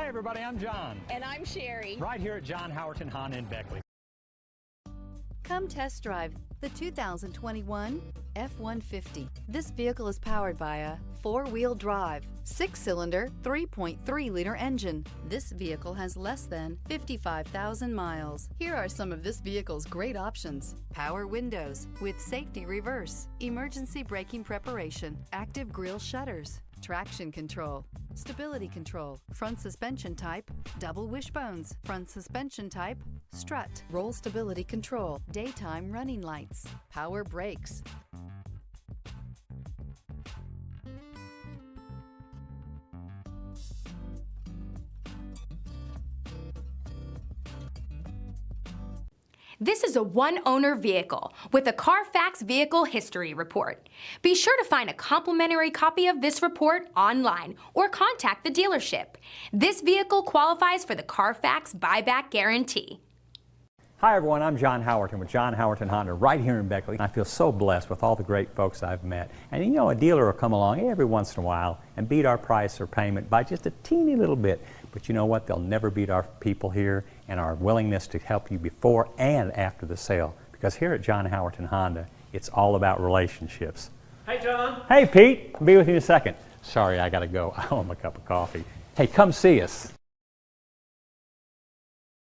Hi everybody, I'm John. And I'm Sherry. Right here at John Howerton Honda in Beckley. Come test drive the 2021 F-150. This vehicle is powered by a 4-wheel drive, 6-cylinder, 3.3-liter engine. This vehicle has less than 55,000 miles. Here are some of this vehicle's great options: power windows with safety reverse, emergency braking preparation, active grille shutters, traction control, stability control, front suspension type, double wishbones, front suspension type, strut, roll stability control, daytime running lights, power brakes. This is a one-owner vehicle with a CARFAX Vehicle History Report. Be sure to find a complimentary copy of this report online or contact the dealership. This vehicle qualifies for the CARFAX Buyback Guarantee. Hi everyone, I'm John Howerton with John Howerton Honda right here in Beckley. I feel so blessed with all the great folks I've met. And you know, a dealer will come along every once in a while and beat our price or payment by just a teeny little bit. But you know what? They'll never beat our people here and our willingness to help you before and after the sale. Because here at John Howerton Honda, it's all about relationships. Hey John. Hey Pete, I'll be with you in a second. Sorry, I gotta go. I owe him a cup of coffee. Hey, come see us.